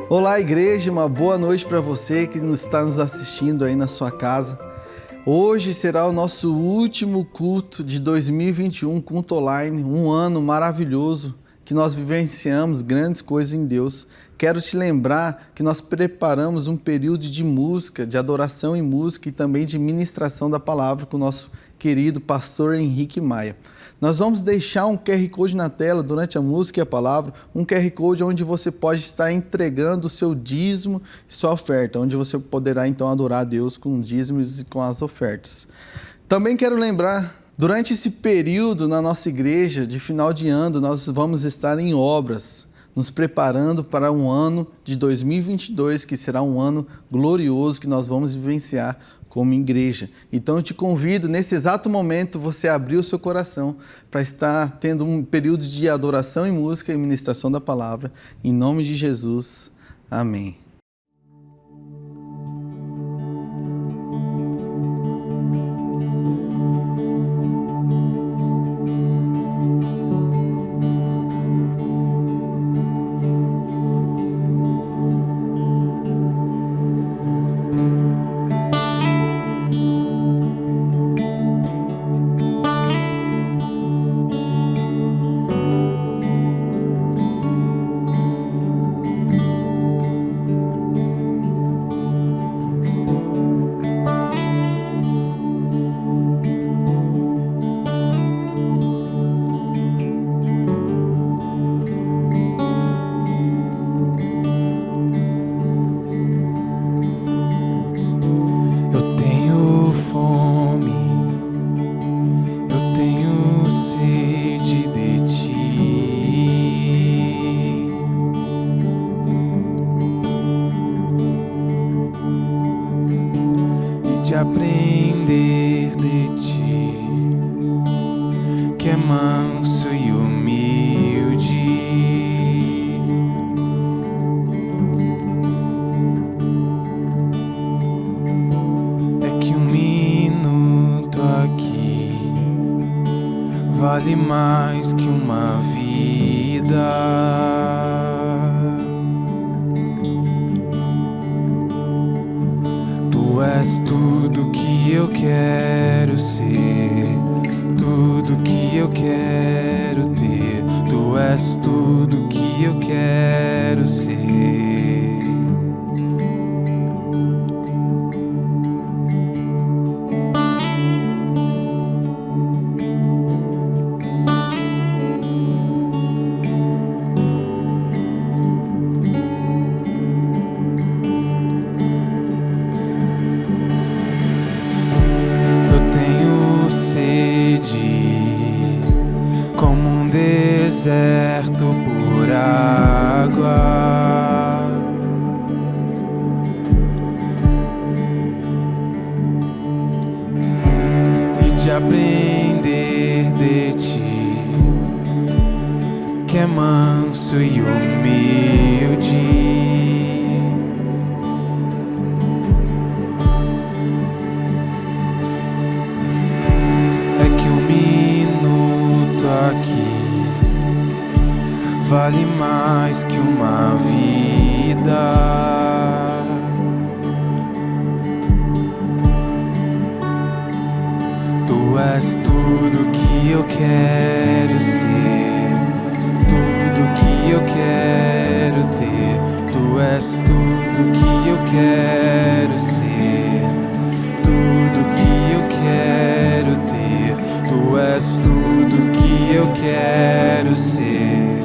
Olá, igreja, uma boa noite para você que está nos assistindo aí na sua casa. Hoje será o nosso último culto de 2021, culto online, um ano maravilhoso que nós vivenciamos grandes coisas em Deus. Quero te lembrar que nós preparamos um período de música, de adoração em música e também de ministração da palavra com o nosso querido pastor Henrique Maia. Nós vamos deixar um QR Code na tela durante a música e a palavra, um QR Code onde você pode estar entregando o seu dízimo e sua oferta, onde você poderá então adorar a Deus com dízimos e com as ofertas. Também quero lembrar, durante esse período na nossa igreja, de final de ano, nós vamos estar em obras, nos preparando para um ano de 2022, que será um ano glorioso que nós vamos vivenciar como igreja. Então eu te convido, nesse exato momento, você abrir o seu coração para estar tendo um período de adoração e música e ministração da palavra. Em nome de Jesus. Amém. Aprender de ti, que é manso e humilde, é que um minuto aqui vale mais que uma vida. Tu és tudo que eu quero ser, tudo que eu quero ter. Tu és tudo que eu quero ser. Deserto por água, e de aprender de ti, que é manso e humilde, é que um minuto aqui vale mais que uma vida. Tu és tudo que eu quero ser, tudo que eu quero ter. Tu és tudo que eu quero ser, tudo que eu quero ter. Tu és tudo que eu quero ser,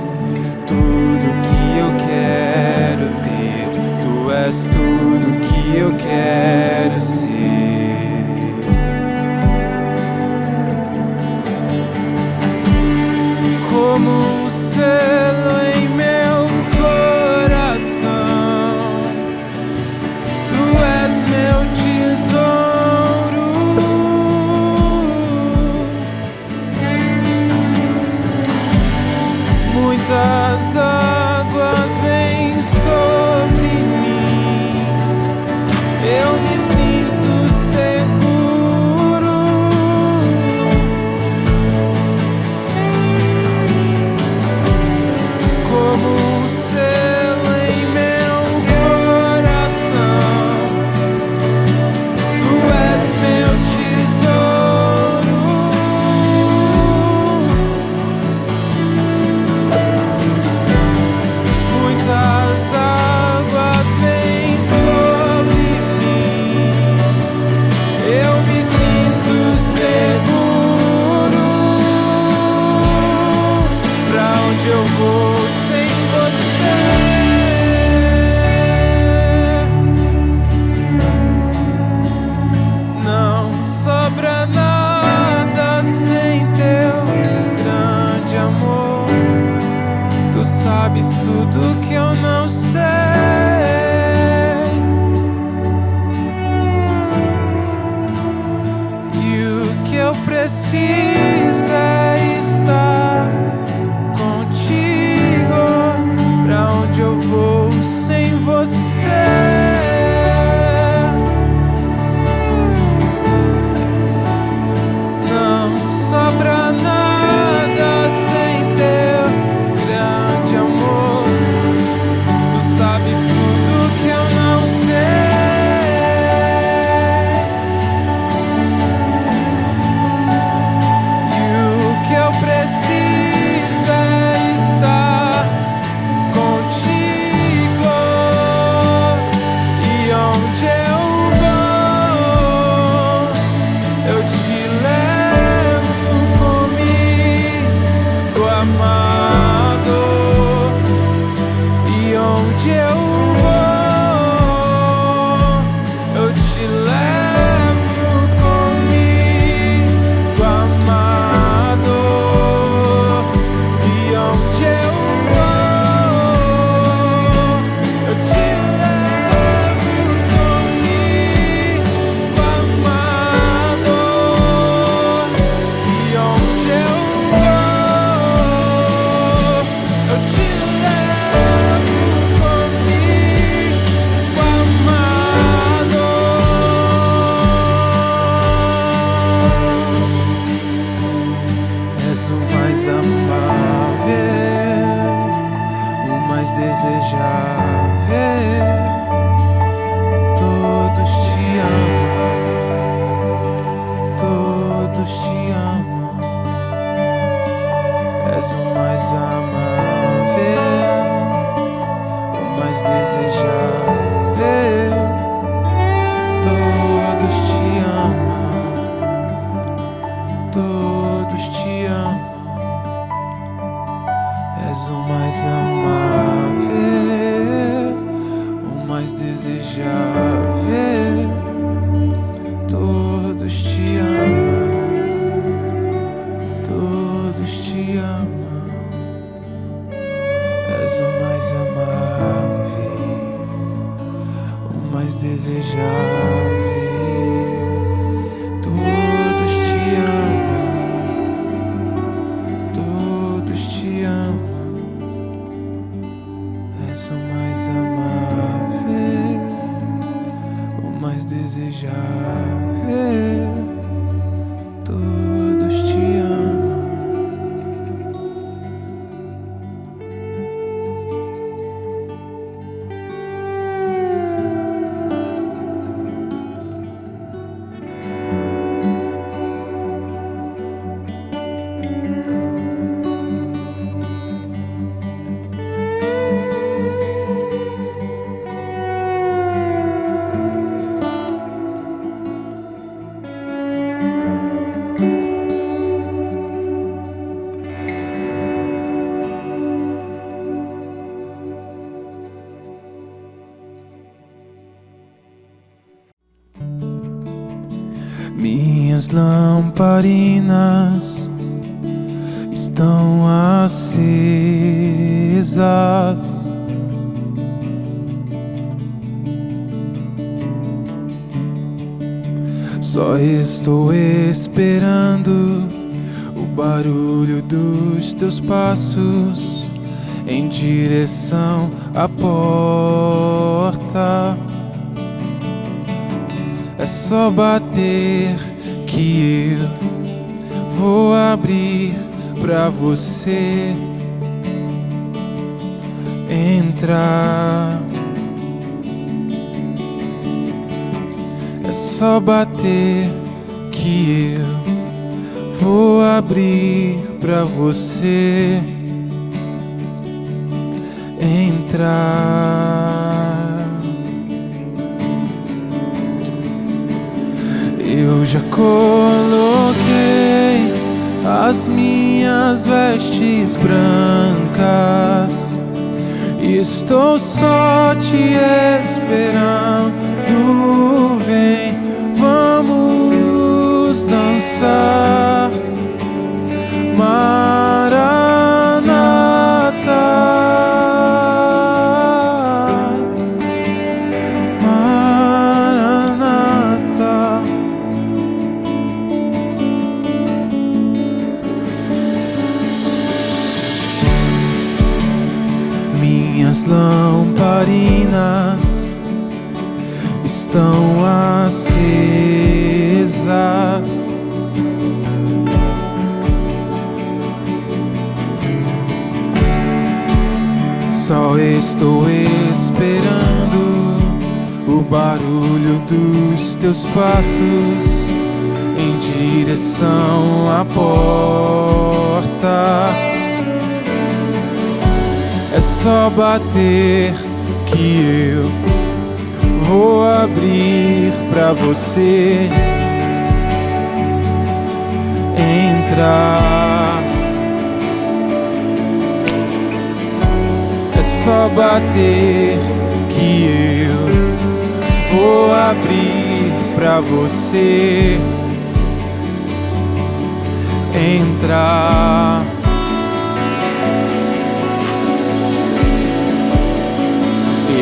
tudo que eu quero ter. Tu és tudo que eu quero ser. Como um selo em meu coração, tu és meu tesouro. Muitas águas vêm sobre mim, eu me sinto seguro. Como um selo em meu sabes tudo que eu não sei. E o que eu preciso é estar contigo. Pra onde eu vou sem você? Não sobra nada sem teu grande amor. Tu sabes tudo que eu não sei. E o que eu preciso é estar contigo. E onde eu vou, eu te levo comigo, amado. E onde eu vou, eu te levo comigo, amado. E onde eu vou, eu te levo comigo, amado. E onde eu vou, eu te levo comigo, amado. És o mais amável, o mais desejável. Todos te amam, todos te amam. És o mais amável, o mais desejável. Todos te amam, todos te amam. És o mais amável, o mais desejável. Todos te amam, todos te amam. És o mais amável, o mais desejável. Todos te amam, todos te amam. És o mais amável, o mais desejável. Todos te amam. Minhas lamparinas estão acesas. Só estou esperando o barulho dos teus passos em direção à porta. É só bater que eu vou abrir pra você entrar. É só bater que eu vou abrir pra você entrar. Eu já coloquei as minhas vestes brancas e estou só te esperando. Vem, vamos dançar. Maranata. minhas lamparinas estão acesas. Só estou esperando o barulho dos teus passos em direção à porta. É só bater que eu vou abrir pra você entrar. É só bater que eu vou abrir pra você entrar.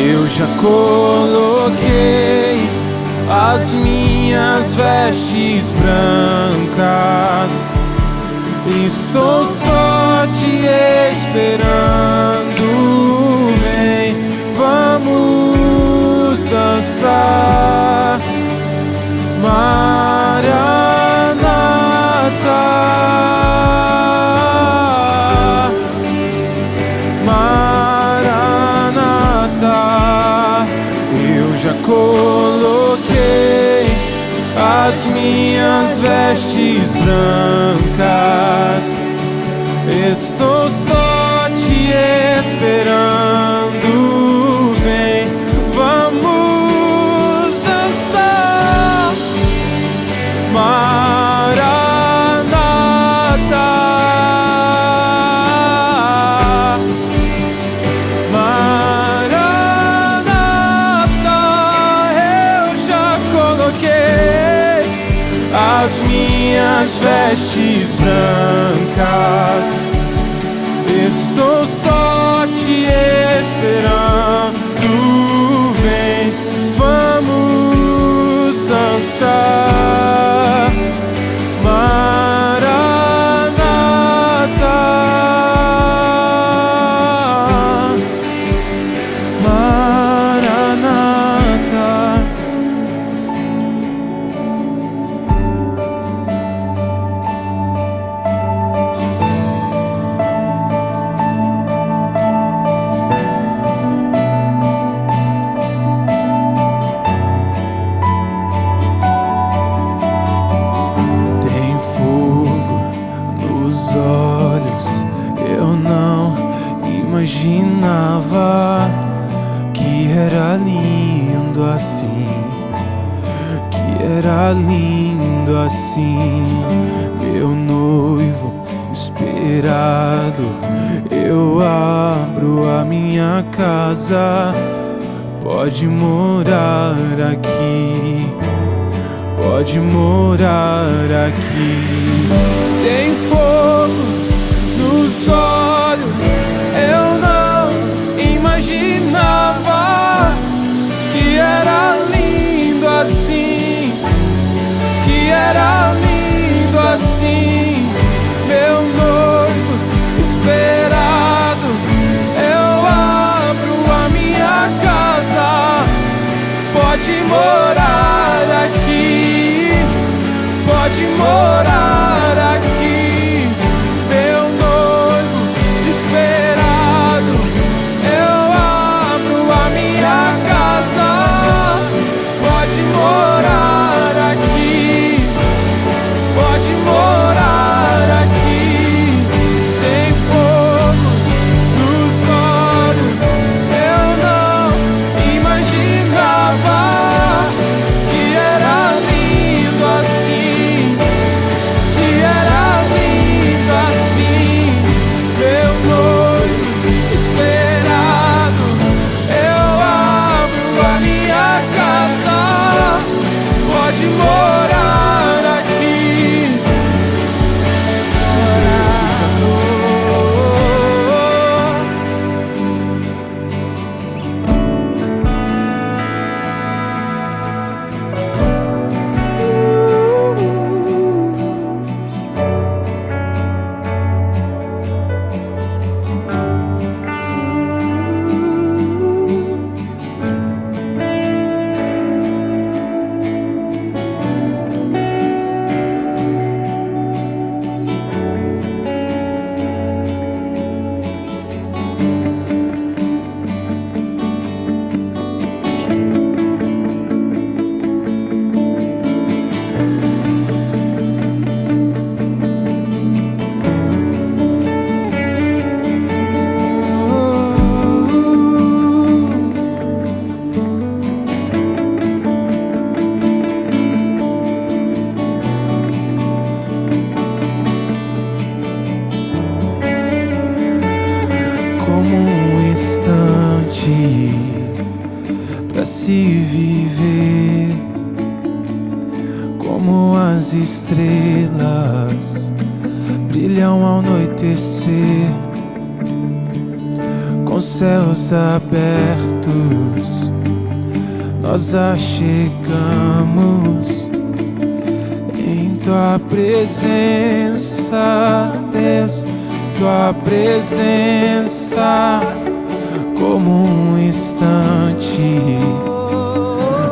Eu já coloquei as minhas vestes brancas, estou só te esperando. Vem, vamos dançar, Maranata, Maranata. Eu já coloquei as minhas vestes brancas, estou só te esperando. Vem, vamos dançar, Maranata, Maranata. Eu já coloquei as minhas vestes brancas, estou só te esperando. Vem, vamos dançar, Maranata, Maranata. Tem fogo nos olhos, eu não imaginava que era lindo assim, que era lindo assim. Meu noivo esperado, eu abro a minha casa, pode morar aqui, pode morar aqui. Tem fogo nos olhos, eu não imaginava que era lindo assim, que era lindo assim. Meu noivo esperado, eu abro a minha casa, pode morar aqui, pode morar aqui. instante pra se viver, como as estrelas brilham ao anoitecer, com céus abertos nós achegamos em tua presença, Deus, tua presença, como um instante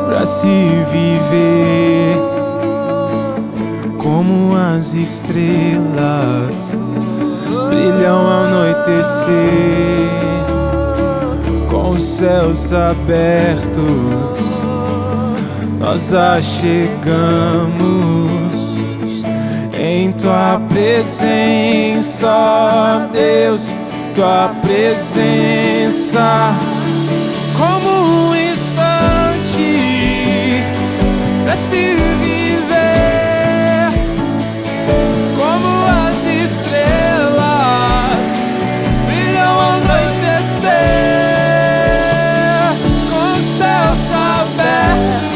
pra se viver, como as estrelas brilham ao anoitecer, com os céus abertos nós achegamos em tua presença, Deus, tua presença, como um instante pra se viver, como as estrelas brilham ao anoitecer, com os céus abertos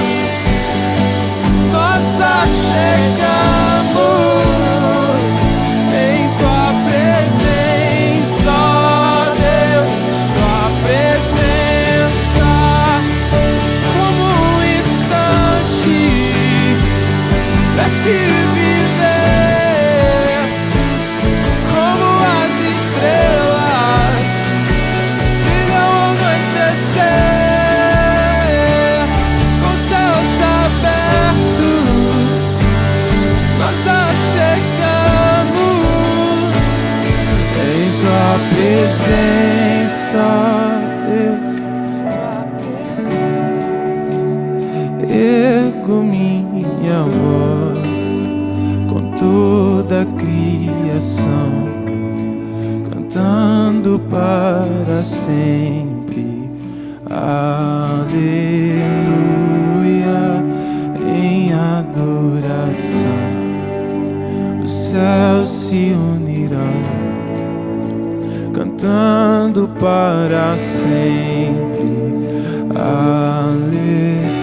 nós achegamos em tua presença, Deus, tua presença, como um instante pra se viver, como as estrelas brilham ao anoitecer, com céus abertos nós achegamos em tua presença, Deus, tua presença. Ergo minha voz com toda a criação, cantando para sempre, aleluia, em adoração. Os céus se unirão, cantando para sempre, aleluia.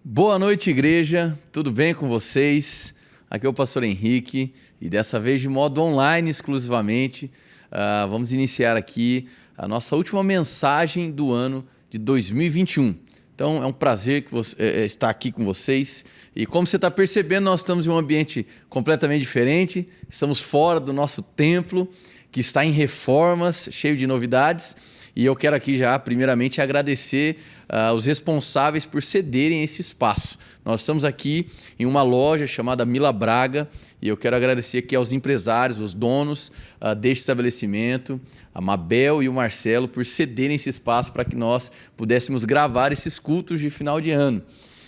Boa noite, igreja. Tudo bem com vocês? Aqui é o pastor Henrique e dessa vez de modo online exclusivamente. Vamos iniciar aqui a nossa última mensagem do ano de 2021. Então é um prazer estar aqui com vocês. E como você está percebendo, nós estamos em um ambiente completamente diferente. Estamos fora do nosso templo, que está em reformas, cheio de novidades. E eu quero aqui já, primeiramente, agradecer os responsáveis por cederem esse espaço. Nós estamos aqui em uma loja chamada Mila Braga e eu quero agradecer aqui aos empresários, os donos deste estabelecimento, a Mabel e o Marcelo, por cederem esse espaço para que nós pudéssemos gravar esses cultos de final de ano.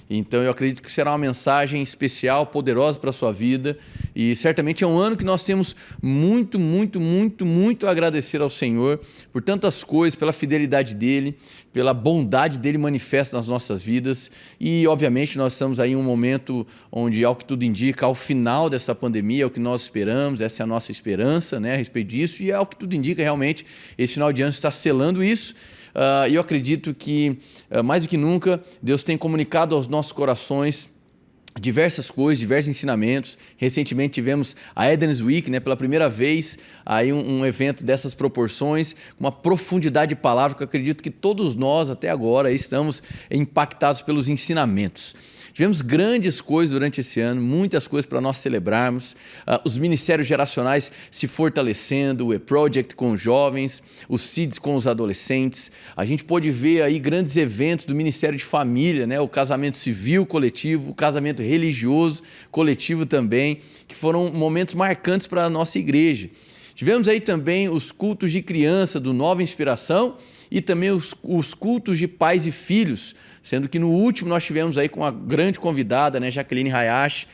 Então eu acredito que será uma mensagem especial, poderosa para a sua vida e certamente é um ano que nós temos muito a agradecer ao Senhor por tantas coisas, pela fidelidade dEle, pela bondade dEle manifesta nas nossas vidas e obviamente nós estamos aí em um momento onde, ao que tudo indica, ao final dessa pandemia, é o que nós esperamos, essa é a nossa esperança, né, a respeito disso e ao que tudo indica realmente esse final de ano está selando isso. E eu acredito que, mais do que nunca, Deus tem comunicado aos nossos corações diversas coisas, diversos ensinamentos. Recentemente tivemos a Eden's Week, né, pela primeira vez, aí um evento dessas proporções, com uma profundidade de palavra que eu acredito que todos nós até agora estamos impactados pelos ensinamentos. Tivemos grandes coisas durante esse ano, muitas coisas para nós celebrarmos, os ministérios geracionais se fortalecendo, o E-Project com os jovens, os CIDs com os adolescentes. A gente pôde ver aí grandes eventos do Ministério de Família, né? O casamento civil coletivo, o casamento religioso coletivo também, que foram momentos marcantes para a nossa igreja. Tivemos aí também os cultos de criança do Nova Inspiração e também os cultos de pais e filhos, sendo que no último nós tivemos aí com uma grande convidada, né, Jaqueline Hayashi,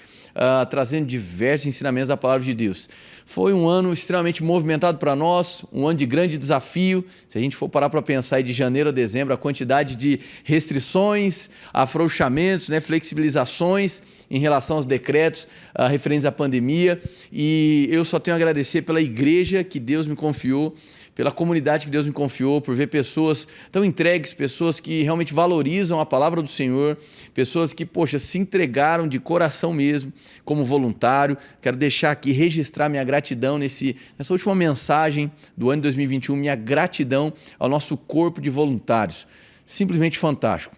trazendo diversos ensinamentos da palavra de Deus. Foi um ano extremamente movimentado para nós, um ano de grande desafio. Se a gente for parar para pensar aí de janeiro a dezembro, a quantidade de restrições, afrouxamentos, né, flexibilizações em relação aos decretos referentes à pandemia. E eu só tenho a agradecer pela igreja que Deus me confiou, pela comunidade que Deus me confiou, por ver pessoas tão entregues, pessoas que realmente valorizam a palavra do Senhor, pessoas que, se entregaram de coração mesmo, como voluntário. Quero deixar aqui, registrar minha gratidão nessa última mensagem do ano de 2021, minha gratidão ao nosso corpo de voluntários. Simplesmente fantástico.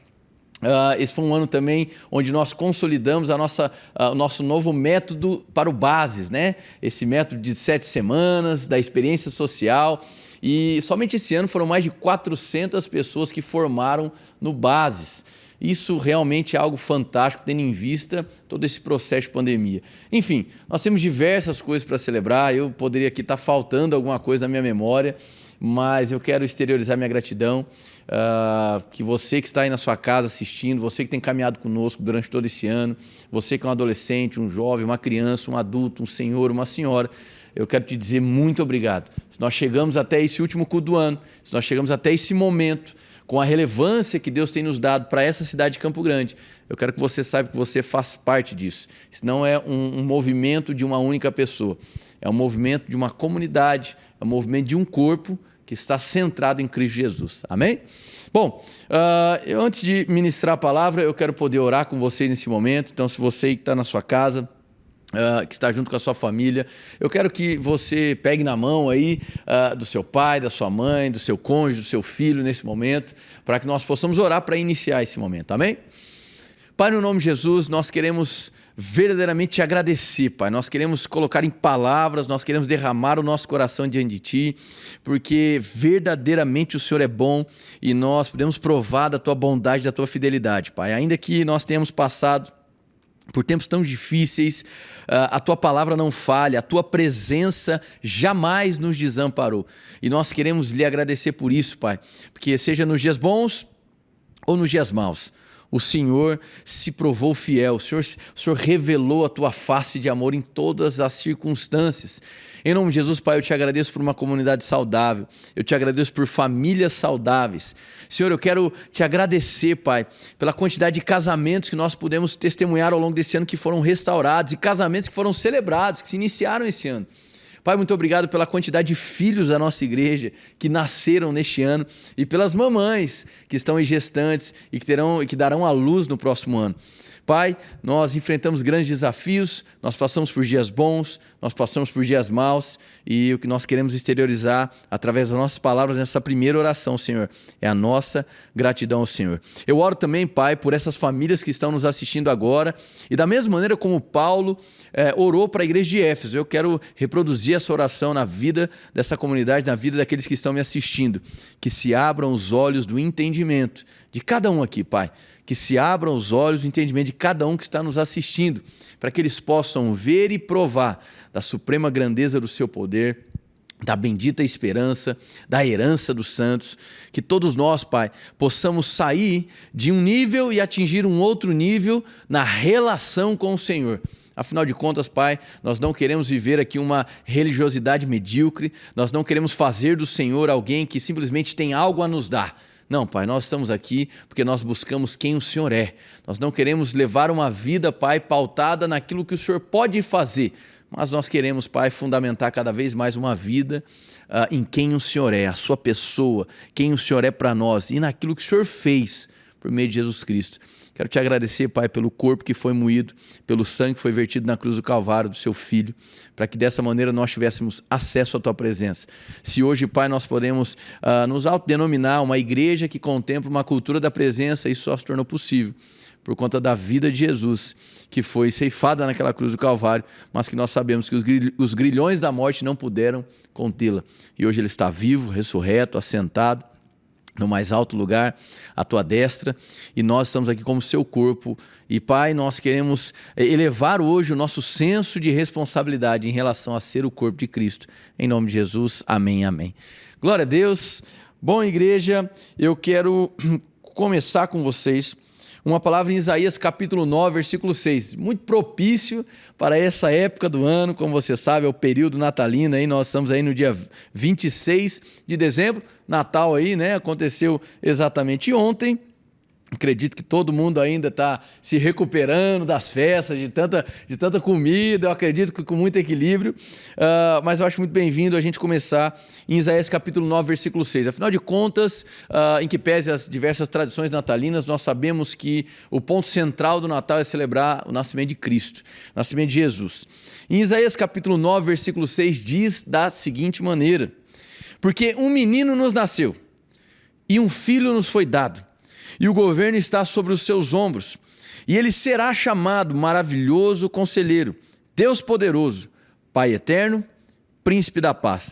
Esse foi um ano também onde nós consolidamos o nosso novo método para o Bases, né? Esse método de 7 semanas, da experiência social. E somente esse ano foram mais de 400 pessoas que formaram no Bases. Isso realmente é algo fantástico, tendo em vista todo esse processo de pandemia. Enfim, nós temos diversas coisas para celebrar. Eu poderia aqui estar faltando alguma coisa na minha memória, mas eu quero exteriorizar minha gratidão, que você que está aí na sua casa assistindo, você que tem caminhado conosco durante todo esse ano, você que é um adolescente, um jovem, uma criança, um adulto, um senhor, uma senhora, eu quero te dizer muito obrigado. Se nós chegamos até esse último culto do ano, se nós chegamos até esse momento, com a relevância que Deus tem nos dado para essa cidade de Campo Grande, eu quero que você saiba que você faz parte disso. Isso não é um movimento de uma única pessoa, é um movimento de uma comunidade, é um movimento de um corpo que está centrado em Cristo Jesus. Amém? Bom, antes de ministrar a palavra, eu quero poder orar com vocês nesse momento. Então, se você que está na sua casa, que está junto com a sua família, eu quero que você pegue na mão aí do seu pai, da sua mãe, do seu cônjuge, do seu filho nesse momento, para que nós possamos orar para iniciar esse momento. Amém? Pai, no nome de Jesus, nós queremos verdadeiramente te agradecer, Pai. Nós queremos colocar em palavras, nós queremos derramar o nosso coração diante de Ti, porque verdadeiramente o Senhor é bom e nós podemos provar da Tua bondade, da Tua fidelidade, Pai. Ainda que nós tenhamos passado por tempos tão difíceis, a Tua palavra não falha, a Tua presença jamais nos desamparou. E nós queremos lhe agradecer por isso, Pai, porque seja nos dias bons ou nos dias maus, o Senhor se provou fiel, o Senhor revelou a Tua face de amor em todas as circunstâncias. Em nome de Jesus, Pai, eu te agradeço por uma comunidade saudável, eu te agradeço por famílias saudáveis. Senhor, eu quero te agradecer, Pai, pela quantidade de casamentos que nós pudemos testemunhar ao longo desse ano que foram restaurados e casamentos que foram celebrados, que se iniciaram esse ano. Pai, muito obrigado pela quantidade de filhos da nossa igreja que nasceram neste ano e pelas mamães que estão em gestantes e que darão à luz no próximo ano. Pai, nós enfrentamos grandes desafios, nós passamos por dias bons, nós passamos por dias maus e o que nós queremos exteriorizar através das nossas palavras nessa primeira oração, Senhor, é a nossa gratidão ao Senhor. Eu oro também, Pai, por essas famílias que estão nos assistindo agora e da mesma maneira como Paulo orou para a igreja de Éfeso, eu quero reproduzir essa oração na vida dessa comunidade, na vida daqueles que estão me assistindo, que se abram os olhos do entendimento de cada um aqui, Pai, que se abram os olhos do entendimento de cada um que está nos assistindo, para que eles possam ver e provar da suprema grandeza do seu poder, da bendita esperança, da herança dos santos, que todos nós, Pai, possamos sair de um nível e atingir um outro nível na relação com o Senhor. Afinal de contas, Pai, nós não queremos viver aqui uma religiosidade medíocre, nós não queremos fazer do Senhor alguém que simplesmente tem algo a nos dar. Não, Pai, nós estamos aqui porque nós buscamos quem o Senhor é. Nós não queremos levar uma vida, Pai, pautada naquilo que o Senhor pode fazer, mas nós queremos, Pai, fundamentar cada vez mais uma vida em quem o Senhor é, a sua pessoa, quem o Senhor é para nós e naquilo que o Senhor fez por meio de Jesus Cristo. Quero te agradecer, Pai, pelo corpo que foi moído, pelo sangue que foi vertido na cruz do Calvário do seu Filho, para que dessa maneira nós tivéssemos acesso à Tua presença. Se hoje, Pai, nós podemos nos autodenominar uma igreja que contempla uma cultura da presença, isso só se tornou possível por conta da vida de Jesus, que foi ceifada naquela cruz do Calvário, mas que nós sabemos que os grilhões da morte não puderam contê-la. E hoje Ele está vivo, ressurreto, assentado no mais alto lugar, à Tua destra, e nós estamos aqui como Seu corpo. E, Pai, nós queremos elevar hoje o nosso senso de responsabilidade em relação a ser o corpo de Cristo. Em nome de Jesus, amém, amém. Glória a Deus. Bom, igreja, eu quero começar com vocês uma palavra em Isaías capítulo 9, versículo 6, muito propício para essa época do ano, como você sabe, é o período natalino, aí nós estamos aí no dia 26 de dezembro, Natal aí, né? Aconteceu exatamente ontem. Acredito que todo mundo ainda está se recuperando das festas, de tanta comida, eu acredito que com muito equilíbrio, mas eu acho muito bem-vindo a gente começar em Isaías capítulo 9, versículo 6. Afinal de contas, em que pese as diversas tradições natalinas, nós sabemos que o ponto central do Natal é celebrar o nascimento de Cristo, o nascimento de Jesus. Em Isaías capítulo 9, versículo 6, diz da seguinte maneira: porque um menino nos nasceu e um filho nos foi dado, e o governo está sobre os seus ombros, e ele será chamado Maravilhoso Conselheiro, Deus Poderoso, Pai Eterno, Príncipe da Paz.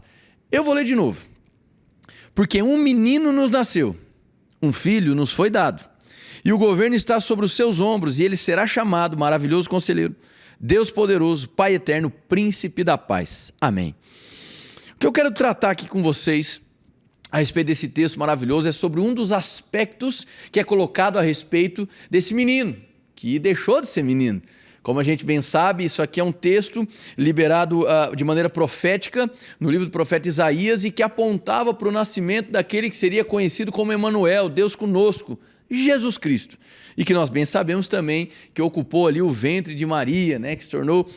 Eu vou ler de novo. Porque um menino nos nasceu, um filho nos foi dado, e o governo está sobre os seus ombros, e ele será chamado Maravilhoso Conselheiro, Deus Poderoso, Pai Eterno, Príncipe da Paz. Amém. O que eu quero tratar aqui com vocês a respeito desse texto maravilhoso é sobre um dos aspectos que é colocado a respeito desse menino, que deixou de ser menino. Como a gente bem sabe, isso aqui é um texto liberado de maneira profética no livro do profeta Isaías e que apontava para o nascimento daquele que seria conhecido como Emanuel, Deus conosco, Jesus Cristo. E que nós bem sabemos também que ocupou ali o ventre de Maria, né, que se tornou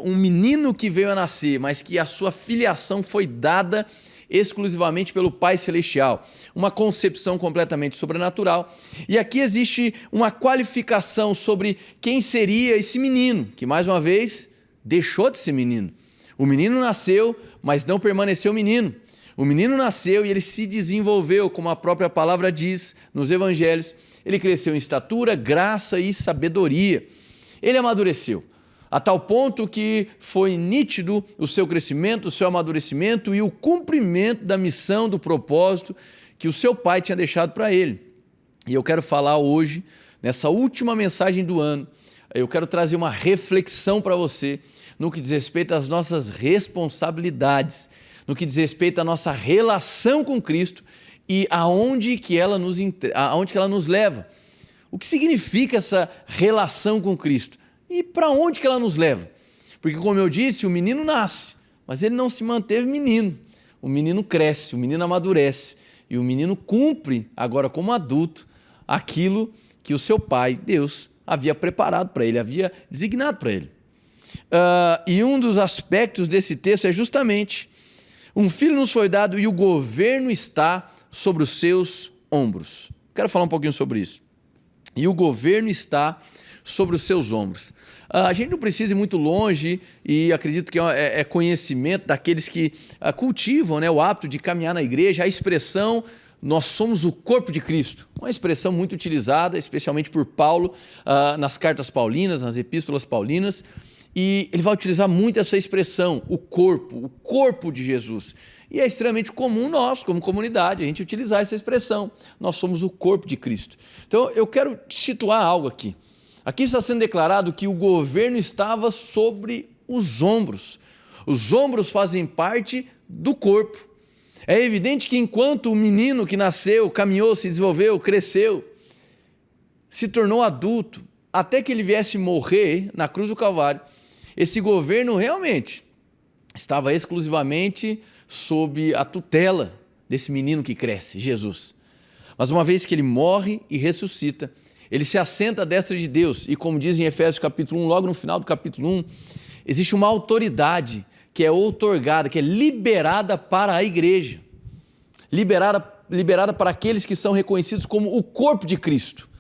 um menino que veio a nascer, mas que a sua filiação foi dada exclusivamente pelo Pai Celestial, uma concepção completamente sobrenatural. E aqui existe uma qualificação sobre quem seria esse menino, que mais uma vez deixou de ser menino. O menino nasceu, mas não permaneceu menino. O menino nasceu e ele se desenvolveu, como a própria palavra diz nos evangelhos. Ele cresceu em estatura, graça e sabedoria. Ele amadureceu, a tal ponto que foi nítido o seu crescimento, o seu amadurecimento e o cumprimento da missão, do propósito que o seu pai tinha deixado para ele. E eu quero falar hoje, nessa última mensagem do ano, eu quero trazer uma reflexão para você no que diz respeito às nossas responsabilidades, no que diz respeito à nossa relação com Cristo e aonde que ela nos leva. O que significa essa relação com Cristo? E para onde que ela nos leva? Porque, como eu disse, o menino nasce, mas ele não se manteve menino. O menino cresce, o menino amadurece e o menino cumpre, agora como adulto, aquilo que o seu pai, Deus, havia preparado para ele, havia designado para ele. E um dos aspectos desse texto é justamente: um filho nos foi dado e o governo está sobre os seus ombros. Quero falar um pouquinho sobre isso. E o governo está sobre os seus ombros. A gente não precisa ir muito longe, e acredito que é conhecimento daqueles que cultivam, né, o hábito de caminhar na igreja, a expressão "nós somos o corpo de Cristo", uma expressão muito utilizada, especialmente por Paulo, nas cartas paulinas, nas epístolas paulinas, e ele vai utilizar muito essa expressão, o corpo de Jesus. E é extremamente comum nós, como comunidade, a gente utilizar essa expressão, nós somos o corpo de Cristo. Então eu quero situar algo aqui. Aqui está sendo declarado que o governo estava sobre os ombros. Os ombros fazem parte do corpo. É evidente que enquanto o menino que nasceu, caminhou, se desenvolveu, cresceu, se tornou adulto, até que ele viesse morrer na cruz do Calvário, esse governo realmente estava exclusivamente sob a tutela desse menino que cresce, Jesus. Mas uma vez que ele morre e ressuscita, ele se assenta à destra de Deus, e como diz em Efésios capítulo 1, logo no final do capítulo 1, existe uma autoridade que é outorgada, que é liberada para a igreja, liberada para aqueles que são reconhecidos como o corpo de Cristo.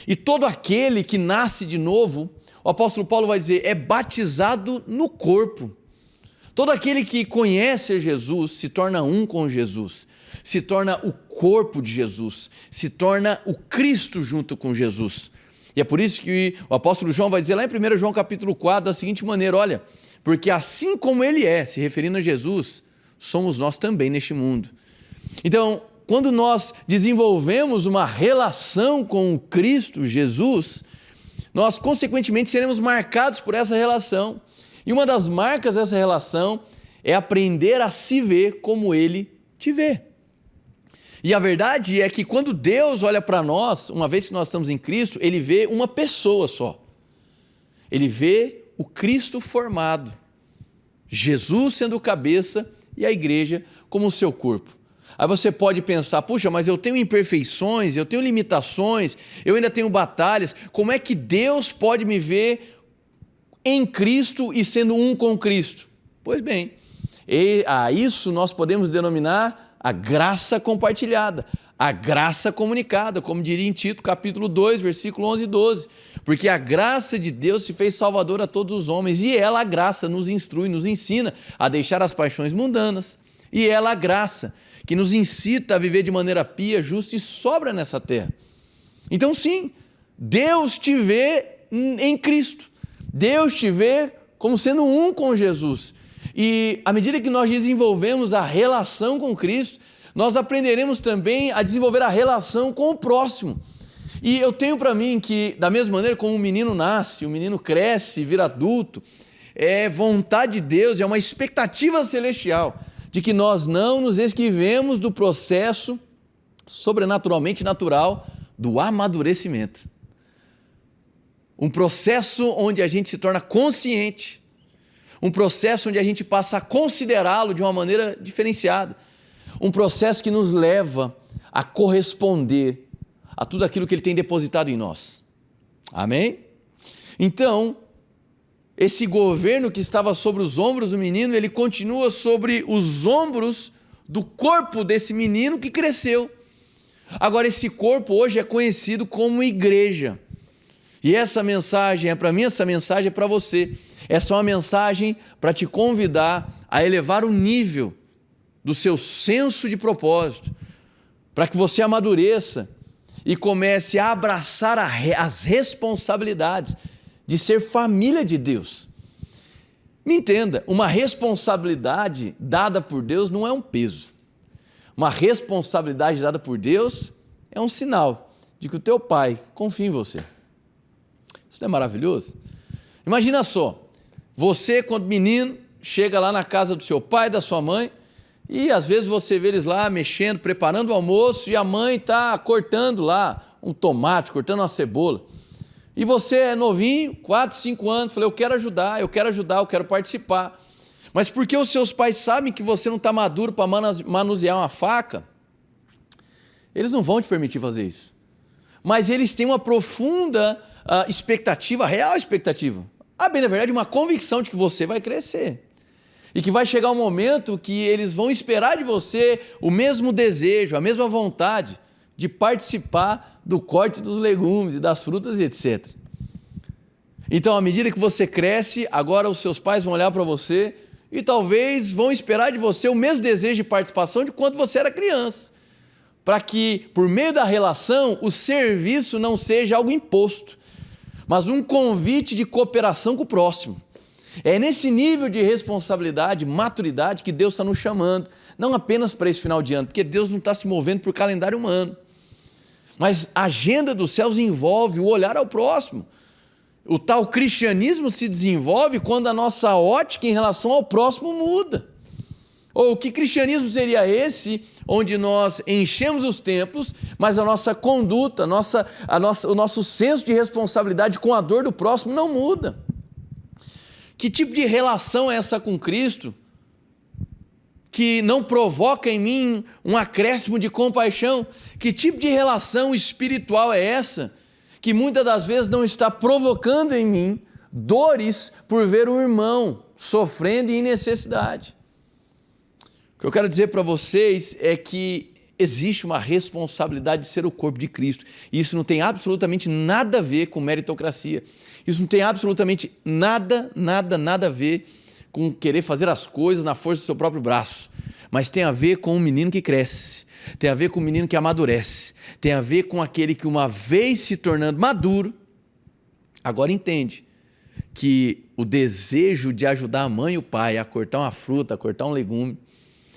E todo aquele que nasce de novo, o apóstolo Paulo vai dizer, é batizado no corpo. Todo aquele que conhece Jesus se torna um com Jesus, se torna o corpo de Jesus, se torna o Cristo junto com Jesus. E é por isso que o apóstolo João vai dizer lá em 1 João capítulo 4 da seguinte maneira: olha, porque assim como ele é, se referindo a Jesus, somos nós também neste mundo. Então, quando nós desenvolvemos uma relação com o Cristo Jesus, nós consequentemente seremos marcados por essa relação. E uma das marcas dessa relação é aprender a se ver como ele te vê. E a verdade é que quando Deus olha para nós, uma vez que nós estamos em Cristo, Ele vê uma pessoa só. Ele vê o Cristo formado, Jesus sendo o cabeça e a igreja como o seu corpo. Aí você pode pensar, puxa, mas eu tenho imperfeições, eu tenho limitações, eu ainda tenho batalhas, como é que Deus pode me ver em Cristo e sendo um com Cristo? Pois bem, a isso nós podemos denominar a graça compartilhada, a graça comunicada, como diria em Tito capítulo 2, versículo 11 e 12, porque a graça de Deus se fez salvadora a todos os homens, e ela, a graça, nos instrui, nos ensina a deixar as paixões mundanas, e ela, a graça, que nos incita a viver de maneira pia, justa e sóbria nessa terra. Então sim, Deus te vê em Cristo, Deus te vê como sendo um com Jesus, e à medida que nós desenvolvemos a relação com Cristo, nós aprenderemos também a desenvolver a relação com o próximo. E eu tenho para mim que, da mesma maneira como um menino nasce, o menino cresce, vira adulto, é vontade de Deus, é uma expectativa celestial de que nós não nos esquivemos do processo sobrenaturalmente natural do amadurecimento. Um processo onde a gente se torna consciente, um processo onde a gente passa a considerá-lo de uma maneira diferenciada, um processo que nos leva a corresponder a tudo aquilo que Ele tem depositado em nós. Amém? Então, esse governo que estava sobre os ombros do menino, ele continua sobre os ombros do corpo desse menino que cresceu. Agora, esse corpo hoje é conhecido como igreja. E essa mensagem é para mim, essa mensagem é para você. Essa é uma mensagem para te convidar a elevar o nível do seu senso de propósito, para que você amadureça e comece a abraçar as responsabilidades de ser família de Deus. Me entenda, uma responsabilidade dada por Deus não é um peso. Uma responsabilidade dada por Deus é um sinal de que o teu pai confia em você. Isso não é maravilhoso? Imagina só, você quando menino chega lá na casa do seu pai, da sua mãe, e às vezes você vê eles lá mexendo, preparando o almoço, e a mãe está cortando lá um tomate, cortando uma cebola. E você é novinho, 4, 5 anos, falei, eu quero ajudar, eu quero participar. Mas porque os seus pais sabem que você não está maduro para manusear uma faca, eles não vão te permitir fazer isso. Mas eles têm uma profunda expectativa, real expectativa. Bem, na verdade, uma convicção de que você vai crescer. E que vai chegar um momento que eles vão esperar de você o mesmo desejo, a mesma vontade de participar do corte dos legumes e das frutas e etc. Então, à medida que você cresce, agora os seus pais vão olhar para você e talvez vão esperar de você o mesmo desejo de participação de quando você era criança, para que, por meio da relação, o serviço não seja algo imposto, mas um convite de cooperação com o próximo. É nesse nível de responsabilidade, maturidade que Deus está nos chamando, não apenas para esse final de ano, porque Deus não está se movendo por calendário humano, mas a agenda dos céus envolve o olhar ao próximo. O tal cristianismo se desenvolve quando a nossa ótica em relação ao próximo muda. Ou que cristianismo seria esse, onde nós enchemos os templos, mas a nossa conduta, o nosso senso de responsabilidade com a dor do próximo não muda? Que tipo de relação é essa com Cristo que não provoca em mim um acréscimo de compaixão? Que tipo de relação espiritual é essa que muitas das vezes não está provocando em mim dores por ver um irmão sofrendo e em necessidade? O que eu quero dizer para vocês é que existe uma responsabilidade de ser o corpo de Cristo. E isso não tem absolutamente nada a ver com meritocracia. Isso não tem absolutamente nada a ver com querer fazer as coisas na força do seu próprio braço. Mas tem a ver com um menino que cresce, tem a ver com um menino que amadurece, tem a ver com aquele que, uma vez se tornando maduro, agora entende que o desejo de ajudar a mãe e o pai a cortar uma fruta, a cortar um legume,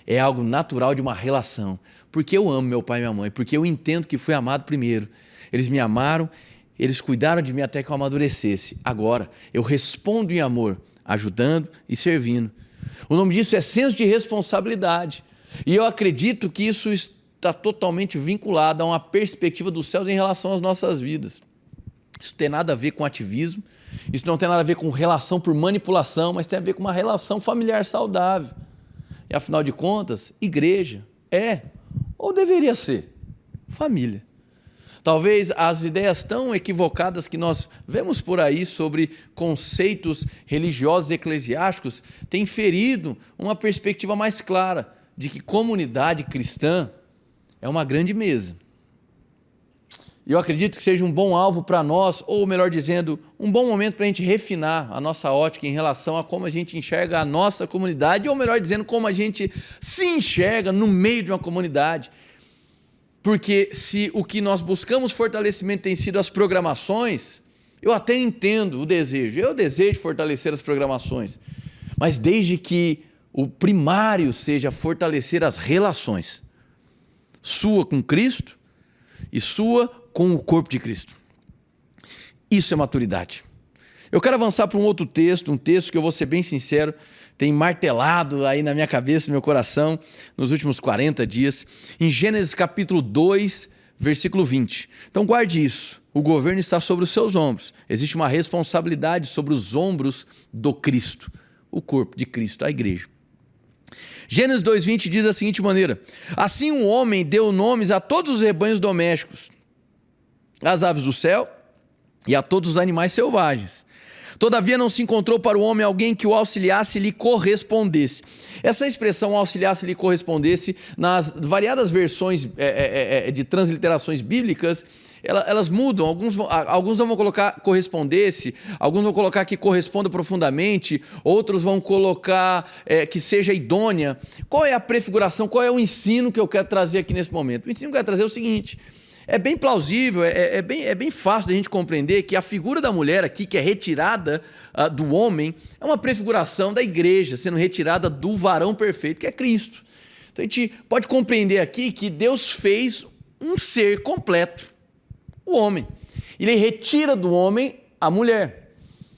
é algo natural de uma relação. Porque eu amo meu pai e minha mãe, porque eu entendo que fui amado primeiro. Eles me amaram, eles cuidaram de mim até que eu amadurecesse. Agora, eu respondo em amor, ajudando e servindo. O nome disso é senso de responsabilidade. E eu acredito que isso está totalmente vinculado a uma perspectiva dos céus em relação às nossas vidas. Isso não tem nada a ver com ativismo, isso não tem nada a ver com relação por manipulação, mas tem a ver com uma relação familiar saudável. E afinal de contas, igreja é, ou deveria ser, família. Talvez as ideias tão equivocadas que nós vemos por aí sobre conceitos religiosos e eclesiásticos tenham ferido uma perspectiva mais clara de que comunidade cristã é uma grande mesa. E eu acredito que seja um bom alvo para nós, ou melhor dizendo, um bom momento para a gente refinar a nossa ótica em relação a como a gente enxerga a nossa comunidade, ou melhor dizendo, como a gente se enxerga no meio de uma comunidade. Porque se o que nós buscamos fortalecimento tem sido as programações, eu até entendo o desejo, eu desejo fortalecer as programações, mas desde que o primário seja fortalecer as relações, sua com Cristo e sua com o corpo de Cristo. Isso é maturidade. Eu quero avançar para um outro texto, um texto que eu vou ser bem sincero, tem martelado aí na minha cabeça, no meu coração, nos últimos 40 dias, em Gênesis capítulo 2, versículo 20. Então guarde isso, o governo está sobre os seus ombros, existe uma responsabilidade sobre os ombros do Cristo, o corpo de Cristo, a igreja. Gênesis 2:20 diz da seguinte maneira: assim um homem deu nomes a todos os rebanhos domésticos, às aves do céu e a todos os animais selvagens. Todavia não se encontrou para o homem alguém que o auxiliasse e lhe correspondesse. Essa expressão auxiliasse e lhe correspondesse, nas variadas versões de transliterações bíblicas, elas mudam. Alguns vão colocar correspondesse, alguns vão colocar que corresponda profundamente, outros vão colocar que seja idônea. Qual é a prefiguração, qual é o ensino que eu quero trazer aqui nesse momento? O ensino que eu quero trazer é o seguinte: é bem plausível, é bem fácil da gente compreender que a figura da mulher aqui, que é retirada do homem, é uma prefiguração da igreja, sendo retirada do varão perfeito, que é Cristo. Então a gente pode compreender aqui que Deus fez um ser completo, o homem. Ele retira do homem a mulher.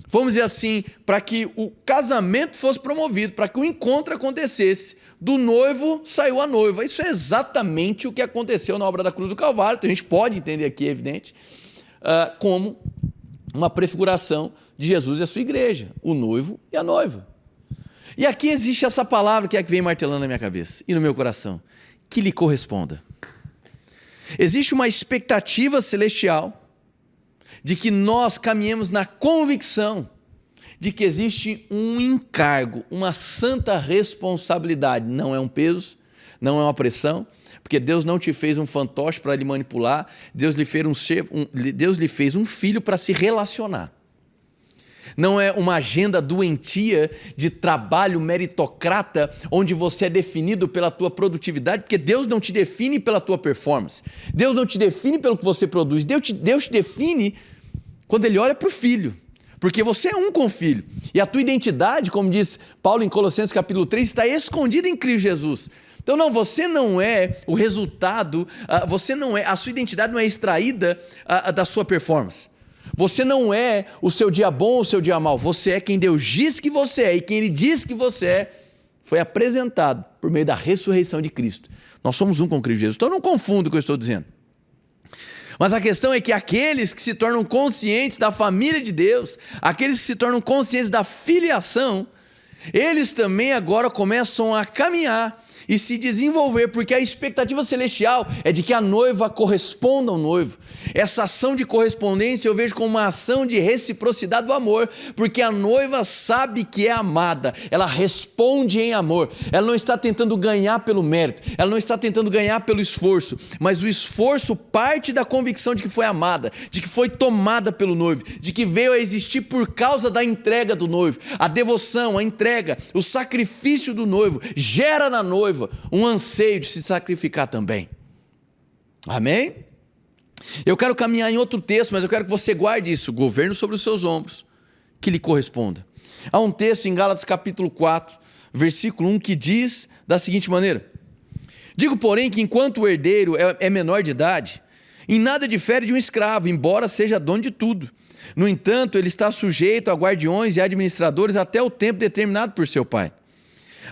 Vamos dizer assim, para que o casamento fosse promovido, para que o encontro acontecesse, do noivo saiu a noiva. Isso é exatamente o que aconteceu na obra da cruz do Calvário. Então a gente pode entender aqui, é evidente, como uma prefiguração de Jesus e a sua igreja, o noivo e a noiva. E aqui existe essa palavra que é a que vem martelando na minha cabeça e no meu coração: que lhe corresponda. Existe uma expectativa celestial de que nós caminhemos na convicção de que existe um encargo, uma santa responsabilidade. Não é um peso, não é uma pressão, porque Deus não te fez um fantoche para lhe manipular, Deus lhe fez um filho para se relacionar. Não é uma agenda doentia de trabalho meritocrata, onde você é definido pela tua produtividade, porque Deus não te define pela tua performance, Deus não te define pelo que você produz, Deus te define quando Ele olha para o filho, porque você é um com o filho, e a tua identidade, como diz Paulo em Colossenses capítulo 3, está escondida em Cristo Jesus. Então não, você não é o resultado, a sua identidade não é extraída da sua performance. Você não é o seu dia bom ou o seu dia mau, você é quem Deus diz que você é, e quem Ele diz que você é, foi apresentado por meio da ressurreição de Cristo. Nós somos um com Cristo Jesus, então não confunda o que eu estou dizendo. Mas a questão é que aqueles que se tornam conscientes da família de Deus, aqueles que se tornam conscientes da filiação, eles também agora começam a caminhar e se desenvolver, porque a expectativa celestial é de que a noiva corresponda ao noivo. Essa ação de correspondência eu vejo como uma ação de reciprocidade do amor, porque a noiva sabe que é amada, ela responde em amor, ela não está tentando ganhar pelo mérito, ela não está tentando ganhar pelo esforço, mas o esforço parte da convicção de que foi amada, de que foi tomada pelo noivo, de que veio a existir por causa da entrega do noivo. A devoção, a entrega, o sacrifício do noivo gera na noiva um anseio de se sacrificar também. Amém? Eu quero caminhar em outro texto, mas eu quero que você guarde isso: governo sobre os seus ombros, que lhe corresponda. Há um texto em Gálatas capítulo 4, versículo 1, que diz da seguinte maneira: digo, porém, que enquanto o herdeiro é menor de idade, em nada difere de um escravo, embora seja dono de tudo. No entanto, ele está sujeito a guardiões e administradores até o tempo determinado por seu pai.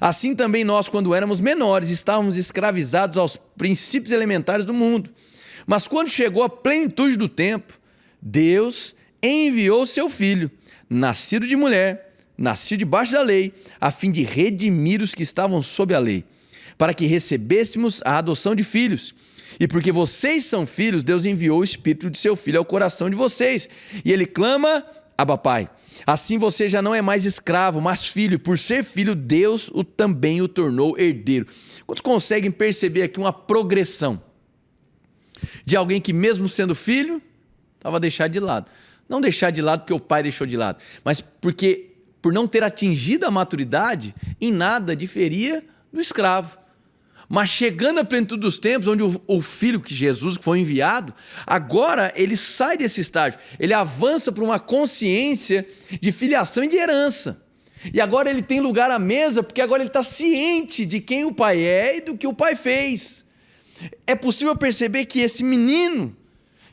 Assim também nós, quando éramos menores, estávamos escravizados aos princípios elementares do mundo. Mas quando chegou a plenitude do tempo, Deus enviou seu Filho, nascido de mulher, nascido debaixo da lei, a fim de redimir os que estavam sob a lei, para que recebêssemos a adoção de filhos. E porque vocês são filhos, Deus enviou o Espírito de seu Filho ao coração de vocês. E ele clama, Abba, Pai. Assim você já não é mais escravo, mas filho. Por ser filho, Deus também o tornou herdeiro. Quantos conseguem perceber aqui uma progressão de alguém que, mesmo sendo filho, estava deixado de lado? Não deixar de lado porque o pai deixou de lado, mas porque, por não ter atingido a maturidade, em nada diferia do escravo. Mas chegando à plenitude dos tempos, onde o Filho, que Jesus foi enviado, agora ele sai desse estágio, ele avança para uma consciência de filiação e de herança. E agora ele tem lugar à mesa, porque agora ele está ciente de quem o pai é e do que o pai fez. É possível perceber que esse menino,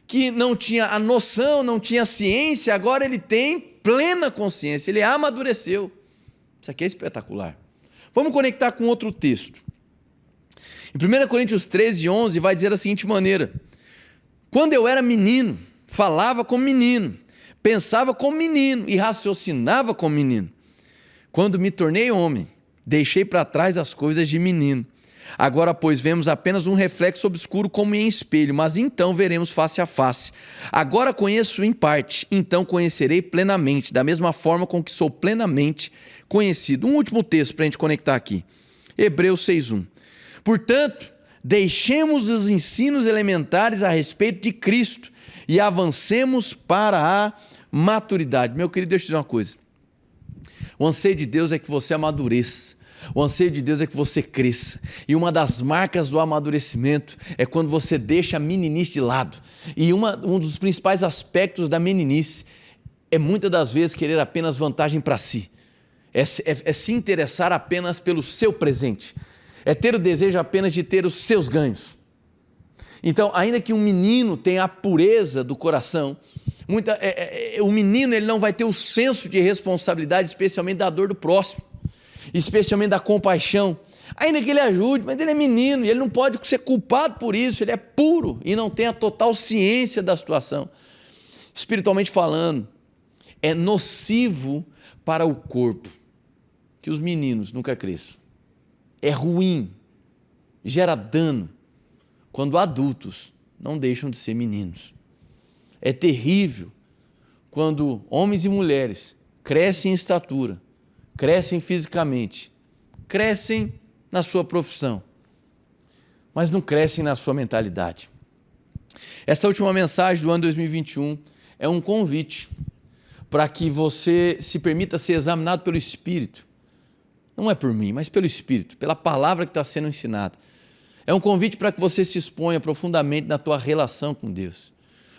que não tinha a noção, não tinha a ciência, agora ele tem plena consciência, ele amadureceu. Isso aqui é espetacular. Vamos conectar com outro texto. Em 1 Coríntios 13:11 vai dizer da seguinte maneira: quando eu era menino, falava como menino, pensava como menino e raciocinava como menino. Quando me tornei homem, deixei para trás as coisas de menino. Agora, pois, vemos apenas um reflexo obscuro como em espelho, mas então veremos face a face. Agora conheço em parte, então conhecerei plenamente, da mesma forma com que sou plenamente conhecido. Um último texto para a gente conectar aqui. Hebreus 6:1. Portanto, deixemos os ensinos elementares a respeito de Cristo e avancemos para a maturidade. Meu querido, deixa eu dizer uma coisa. O anseio de Deus é que você amadureça. O anseio de Deus é que você cresça. E uma das marcas do amadurecimento é quando você deixa a meninice de lado. E um dos principais aspectos da meninice é muitas das vezes querer apenas vantagem para si. É se interessar apenas pelo seu presente. É ter o desejo apenas de ter os seus ganhos. Então, ainda que um menino tenha a pureza do coração, o menino ele não vai ter o senso de responsabilidade, especialmente da dor do próximo, especialmente da compaixão. Ainda que ele ajude, mas ele é menino e ele não pode ser culpado por isso, ele é puro e não tem a total ciência da situação. Espiritualmente falando, é nocivo para o corpo que os meninos nunca cresçam. É ruim, gera dano, quando adultos não deixam de ser meninos. É terrível quando homens e mulheres crescem em estatura, crescem fisicamente, crescem na sua profissão, mas não crescem na sua mentalidade. Essa última mensagem do ano 2021 é um convite para que você se permita ser examinado pelo Espírito. Não é por mim, mas pelo Espírito, pela palavra que está sendo ensinada. É um convite para que você se exponha profundamente na tua relação com Deus.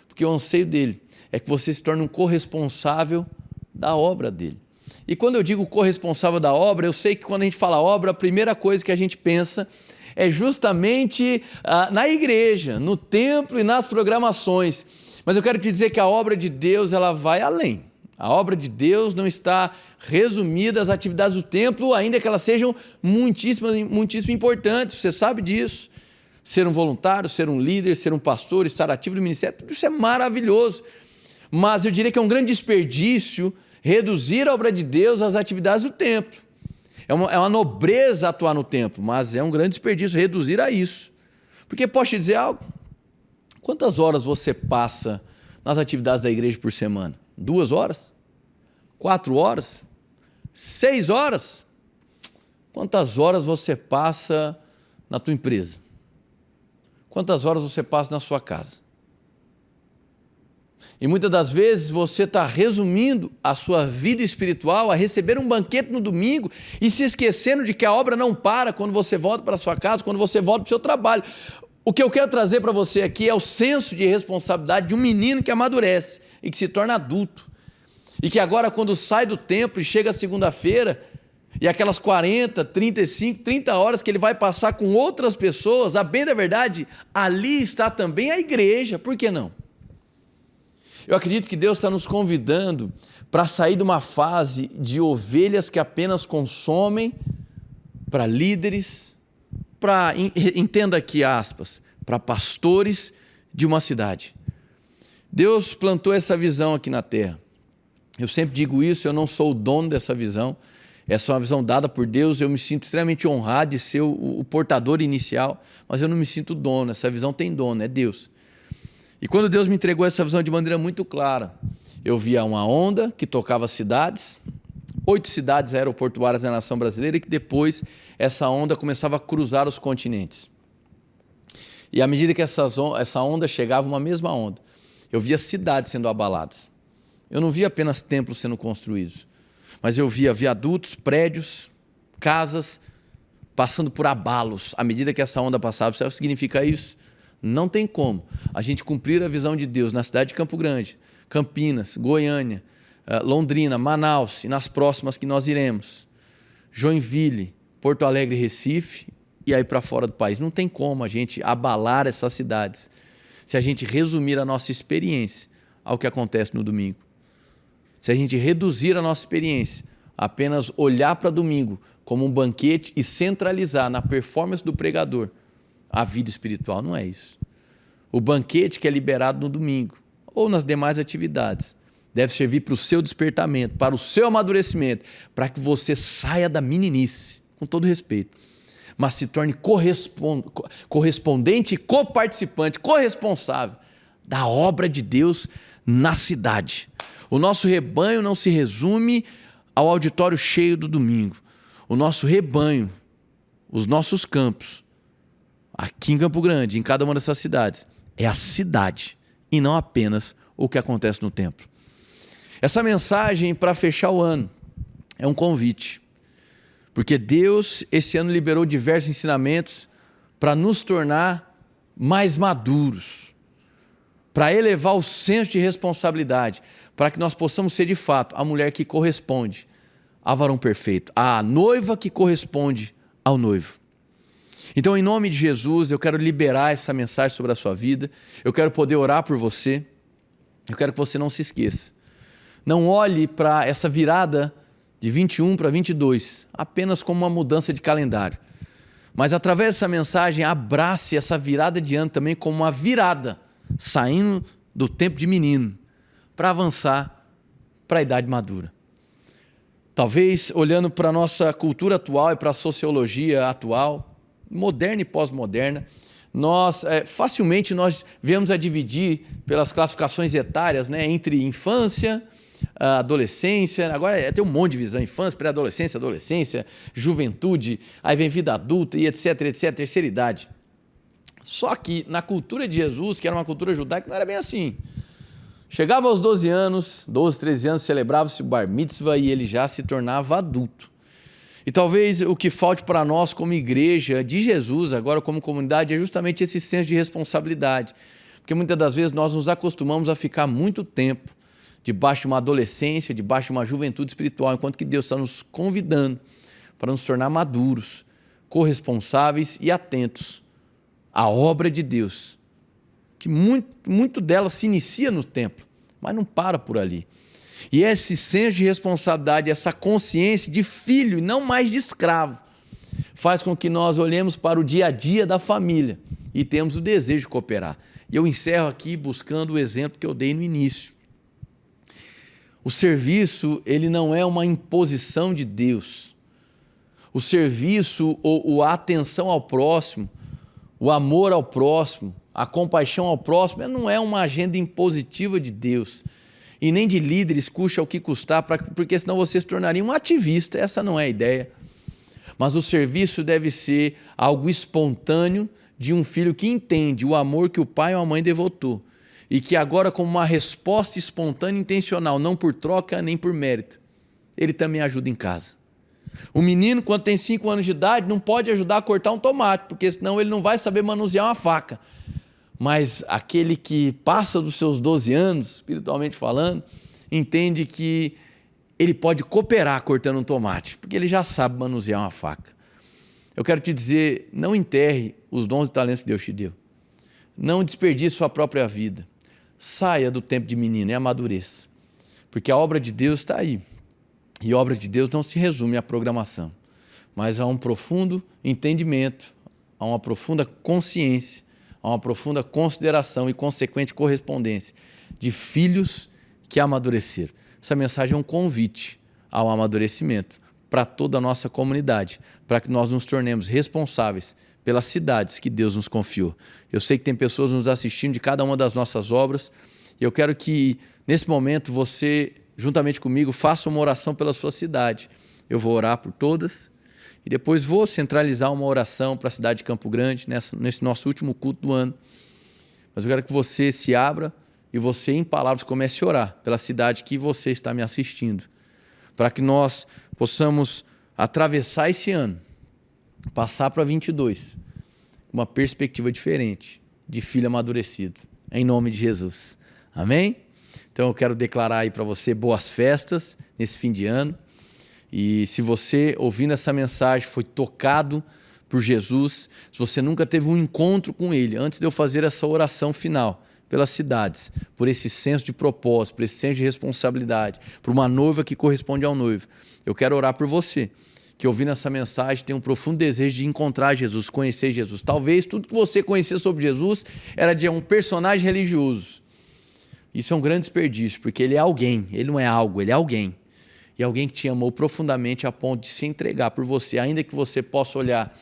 Porque o anseio dele é que você se torne um corresponsável da obra dele. E quando eu digo corresponsável da obra, eu sei que quando a gente fala obra, a primeira coisa que a gente pensa é justamente na igreja, no templo e nas programações. Mas eu quero te dizer que a obra de Deus ela vai além. A obra de Deus não está resumida às atividades do templo, ainda que elas sejam muitíssimo importantes, você sabe disso. Ser um voluntário, ser um líder, ser um pastor, estar ativo no ministério, tudo isso é maravilhoso. Mas eu diria que é um grande desperdício reduzir a obra de Deus às atividades do templo. É uma nobreza atuar no templo, mas é um grande desperdício reduzir a isso. Porque posso te dizer algo? Quantas horas você passa nas atividades da igreja por semana? 2 horas? 4 horas? 6 horas? Quantas horas você passa na tua empresa? Quantas horas você passa na sua casa? E muitas das vezes você está resumindo a sua vida espiritual a receber um banquete no domingo e se esquecendo de que a obra não para quando você volta para a sua casa, quando você volta para o seu trabalho. O que eu quero trazer para você aqui é o senso de responsabilidade de um menino que amadurece e que se torna adulto. E que agora, quando sai do templo e chega a segunda-feira, e aquelas 40, 35, 30 horas que ele vai passar com outras pessoas, a bem da verdade, ali está também a igreja. Por que não? Eu acredito que Deus está nos convidando para sair de uma fase de ovelhas que apenas consomem para líderes, entenda aqui aspas, para pastores de uma cidade. Deus plantou essa visão aqui na terra. Eu sempre digo isso, eu não sou o dono dessa visão, essa é uma visão dada por Deus, eu me sinto extremamente honrado de ser o portador inicial, mas eu não me sinto dono, essa visão tem dono, é Deus. E quando Deus me entregou essa visão de maneira muito clara, eu via uma onda que tocava cidades, 8 cidades aeroportuárias na nação brasileira, e que depois essa onda começava a cruzar os continentes. E à medida que essa onda chegava, uma mesma onda, eu via cidades sendo abaladas. Eu não via apenas templos sendo construídos, mas eu via viadutos, prédios, casas passando por abalos à medida que essa onda passava. Sabe o que significa isso? Não tem como a gente cumprir a visão de Deus na cidade de Campo Grande, Campinas, Goiânia, Londrina, Manaus e nas próximas que nós iremos, Joinville, Porto Alegre, Recife e aí para fora do país. Não tem como a gente abalar essas cidades se a gente resumir a nossa experiência ao que acontece no domingo. Se a gente reduzir a nossa experiência a apenas olhar para domingo como um banquete e centralizar na performance do pregador a vida espiritual, não é isso. O banquete que é liberado no domingo ou nas demais atividades deve servir para o seu despertamento, para o seu amadurecimento, para que você saia da meninice, com todo respeito, mas se torne correspondente e coparticipante, corresponsável da obra de Deus na cidade. O nosso rebanho não se resume ao auditório cheio do domingo. O nosso rebanho, os nossos campos, aqui em Campo Grande, em cada uma dessas cidades, é a cidade e não apenas o que acontece no templo. Essa mensagem para fechar o ano é um convite, porque Deus esse ano liberou diversos ensinamentos para nos tornar mais maduros, para elevar o senso de responsabilidade, para que nós possamos ser de fato a mulher que corresponde ao varão perfeito, a noiva que corresponde ao noivo. Então, em nome de Jesus, eu quero liberar essa mensagem sobre a sua vida, eu quero poder orar por você, eu quero que você não se esqueça. Não olhe para essa virada de 21 para 22 apenas como uma mudança de calendário, mas através dessa mensagem abrace essa virada de ano também como uma virada, saindo do tempo de menino para avançar para a idade madura. Talvez olhando para a nossa cultura atual e para a sociologia atual, moderna e pós-moderna, facilmente nós viemos a dividir pelas classificações etárias, né, entre infância, adolescência, agora tem um monte de visão, infância, pré-adolescência, adolescência, juventude, aí vem vida adulta e etc, terceira idade. Só que na cultura de Jesus, que era uma cultura judaica, não era bem assim. Chegava aos 12 anos, 12, 13 anos, celebrava-se o bar mitzvah e ele já se tornava adulto. E talvez o que falte para nós como igreja de Jesus, agora como comunidade, é justamente esse senso de responsabilidade. Porque muitas das vezes nós nos acostumamos a ficar muito tempo debaixo de uma adolescência, debaixo de uma juventude espiritual, enquanto que Deus está nos convidando para nos tornar maduros, corresponsáveis e atentos à obra de Deus, que muito dela se inicia no templo, mas não para por ali. E esse senso de responsabilidade, essa consciência de filho e não mais de escravo, faz com que nós olhemos para o dia a dia da família e temos o desejo de cooperar. E eu encerro aqui buscando o exemplo que eu dei no início. O serviço, ele não é uma imposição de Deus. O serviço ou a atenção ao próximo, o amor ao próximo, a compaixão ao próximo, não é uma agenda impositiva de Deus. E nem de líderes, custa o que custar, porque senão você se tornaria um ativista. Essa não é a ideia. Mas o serviço deve ser algo espontâneo de um filho que entende o amor que o pai ou a mãe devotou. E que agora, como uma resposta espontânea e intencional, não por troca nem por mérito, ele também ajuda em casa. O menino, quando tem 5 anos de idade, não pode ajudar a cortar um tomate, porque senão ele não vai saber manusear uma faca. Mas aquele que passa dos seus 12 anos, espiritualmente falando, entende que ele pode cooperar cortando um tomate, porque ele já sabe manusear uma faca. Eu quero te dizer, não enterre os dons e talentos que Deus te deu. Não desperdice sua própria vida. Saia do tempo de menino e amadureça, porque a obra de Deus está aí. E a obra de Deus não se resume à programação. mas há um profundo entendimento, há uma profunda consciência, há uma profunda consideração e consequente correspondência de filhos que amadureceram. Essa mensagem é um convite ao amadurecimento para toda a nossa comunidade, para que nós nos tornemos responsáveis pelas cidades que Deus nos confiou. Eu sei que tem pessoas nos assistindo de cada uma das nossas obras, e eu quero que, nesse momento, você, juntamente comigo, faça uma oração pela sua cidade. Eu vou orar por todas, e depois vou centralizar uma oração para a cidade de Campo Grande, nesse nosso último culto do ano. Mas eu quero que você se abra e você, em palavras, comece a orar pela cidade que você está me assistindo, para que nós possamos atravessar esse ano, passar para 22, com uma perspectiva diferente, de filho amadurecido, em nome de Jesus. Amém? Então eu quero declarar aí para você boas festas nesse fim de ano. E se você, ouvindo essa mensagem, foi tocado por Jesus, se você nunca teve um encontro com Ele, antes de eu fazer essa oração final pelas cidades, por esse senso de propósito, por esse senso de responsabilidade, por uma noiva que corresponde ao noivo, eu quero orar por você, que ouvindo essa mensagem tem um profundo desejo de encontrar Jesus, conhecer Jesus. Talvez tudo que você conhecia sobre Jesus era de um personagem religioso. Isso é um grande desperdício, porque ele é alguém, ele não é algo, ele é alguém. E alguém que te amou profundamente a ponto de se entregar por você, ainda que você possa olhar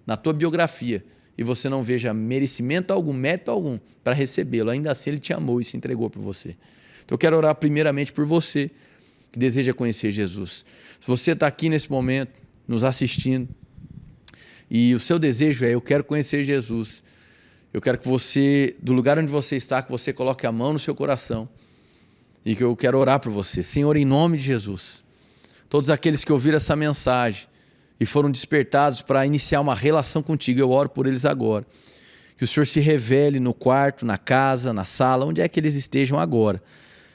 na tua biografia e você não veja merecimento algum, mérito algum para recebê-lo, ainda assim ele te amou e se entregou por você. Então eu quero orar primeiramente por você que deseja conhecer Jesus. Se você está aqui nesse momento, nos assistindo, e o seu desejo é: eu quero conhecer Jesus, eu quero que você, do lugar onde você está, que você coloque a mão no seu coração, e que eu quero orar por você. Senhor, em nome de Jesus, todos aqueles que ouviram essa mensagem e foram despertados para iniciar uma relação contigo, eu oro por eles agora. Que o Senhor se revele no quarto, na casa, na sala, onde é que eles estejam agora.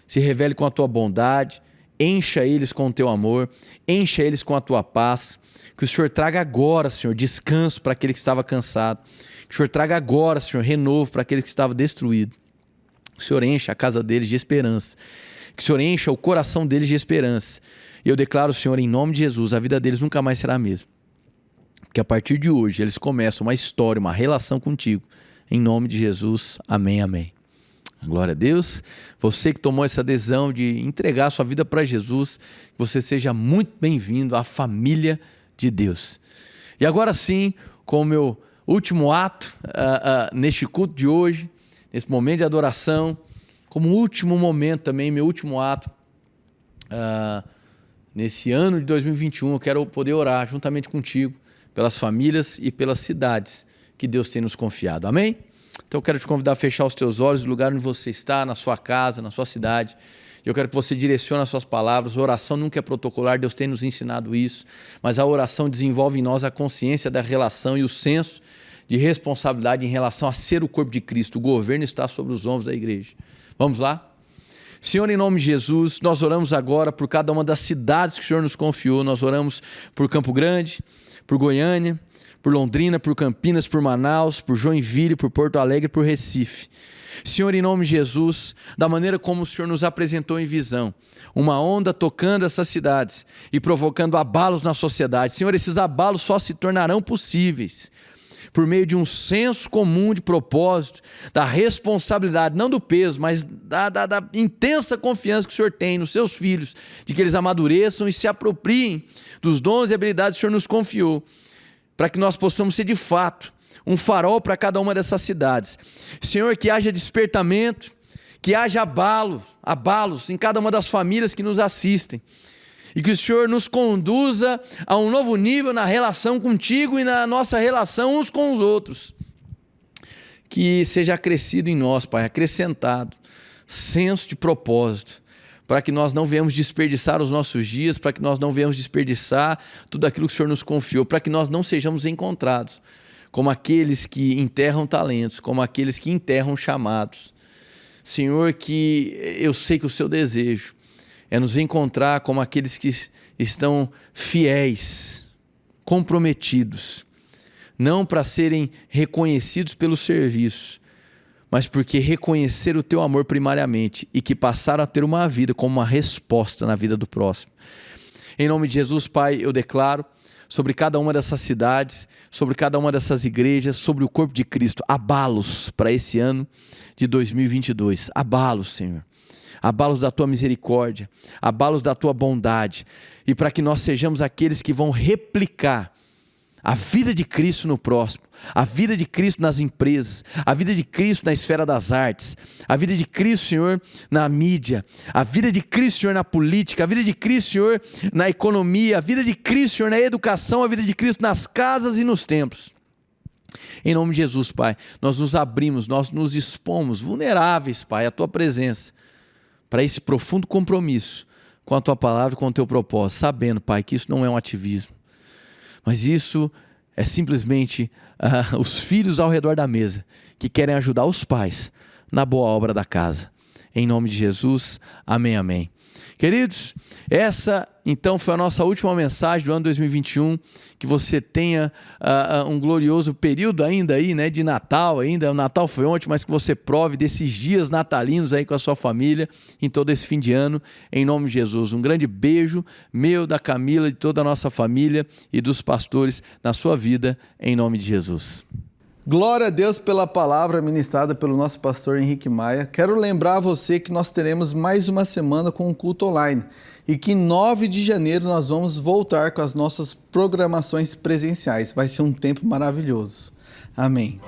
Se revele com a tua bondade, encha eles com o teu amor, encha eles com a tua paz. Que o Senhor traga agora, Senhor, descanso para aquele que estava cansado. Que o Senhor traga agora, Senhor, renovo para aquele que estava destruído. Que o Senhor encha a casa deles de esperança. Que o Senhor encha o coração deles de esperança. E eu declaro, Senhor, em nome de Jesus, a vida deles nunca mais será a mesma. Porque a partir de hoje eles começam uma história, uma relação contigo. Em nome de Jesus, amém, amém. Glória a Deus. Você que tomou essa decisão de entregar a sua vida para Jesus, que você seja muito bem-vindo à família de Deus. E agora sim, com o meu último ato neste culto de hoje, nesse momento de adoração, como último momento também, meu último ato, nesse ano de 2021, eu quero poder orar juntamente contigo pelas famílias e pelas cidades que Deus tem nos confiado. Amém? Então eu quero te convidar a fechar os teus olhos no lugar onde você está, na sua casa, na sua cidade. Eu quero que você direcione as suas palavras. A oração nunca é protocolar, Deus tem nos ensinado isso, mas a oração desenvolve em nós a consciência da relação e o senso de responsabilidade em relação a ser o corpo de Cristo. O governo está sobre os ombros da igreja. Vamos lá? Senhor, em nome de Jesus, nós oramos agora por cada uma das cidades que o Senhor nos confiou. Nós oramos por Campo Grande, por Goiânia, por Londrina, por Campinas, por Manaus, por Joinville, por Porto Alegre, por Recife. Senhor, em nome de Jesus, da maneira como o Senhor nos apresentou em visão, uma onda tocando essas cidades e provocando abalos na sociedade. Senhor, esses abalos só se tornarão possíveis por meio de um senso comum de propósito, da responsabilidade, não do peso, mas da intensa confiança que o Senhor tem nos seus filhos, de que eles amadureçam e se apropriem dos dons e habilidades que o Senhor nos confiou, para que nós possamos ser de fato um farol para cada uma dessas cidades. Senhor, que haja despertamento, que haja abalos em cada uma das famílias que nos assistem, e que o Senhor nos conduza a um novo nível na relação contigo e na nossa relação uns com os outros. Que seja acrescido em nós, Pai, acrescentado senso de propósito, para que nós não venhamos desperdiçar os nossos dias, para que nós não venhamos desperdiçar tudo aquilo que o Senhor nos confiou, para que nós não sejamos encontrados como aqueles que enterram talentos, como aqueles que enterram chamados. Senhor, que eu sei que o seu desejo é nos encontrar como aqueles que estão fiéis, comprometidos, não para serem reconhecidos pelo serviço, mas porque reconhecer o teu amor primariamente e que passaram a ter uma vida como uma resposta na vida do próximo. Em nome de Jesus, Pai, eu declaro sobre cada uma dessas cidades, sobre cada uma dessas igrejas, sobre o corpo de Cristo. Abala-os para esse ano de 2022. Abala-os, Senhor. Abala-os da tua misericórdia, abala-os da tua bondade, e para que nós sejamos aqueles que vão replicar a vida de Cristo no próximo, a vida de Cristo nas empresas, a vida de Cristo na esfera das artes, a vida de Cristo, Senhor, na mídia, a vida de Cristo, Senhor, na política, a vida de Cristo, Senhor, na economia, a vida de Cristo, Senhor, na educação, a vida de Cristo nas casas e nos templos. Em nome de Jesus, Pai, nós nos abrimos, nós nos expomos vulneráveis, Pai, à tua presença, para esse profundo compromisso com a tua palavra e com o teu propósito, sabendo, Pai, que isso não é um ativismo, mas isso é simplesmente os filhos ao redor da mesa que querem ajudar os pais na boa obra da casa. Em nome de Jesus, amém, amém. Queridos, essa então foi a nossa última mensagem do ano 2021, que você tenha um glorioso período ainda aí, né, de Natal ainda, o Natal foi ontem, mas que você prove desses dias natalinos aí com a sua família em todo esse fim de ano, em nome de Jesus. Um grande beijo meu, da Camila, de toda a nossa família e dos pastores na sua vida, em nome de Jesus. Glória a Deus pela palavra ministrada pelo nosso pastor Henrique Maia. Quero lembrar você que nós teremos mais uma semana com um culto online e que em 9 de janeiro nós vamos voltar com as nossas programações presenciais. Vai ser um tempo maravilhoso. Amém.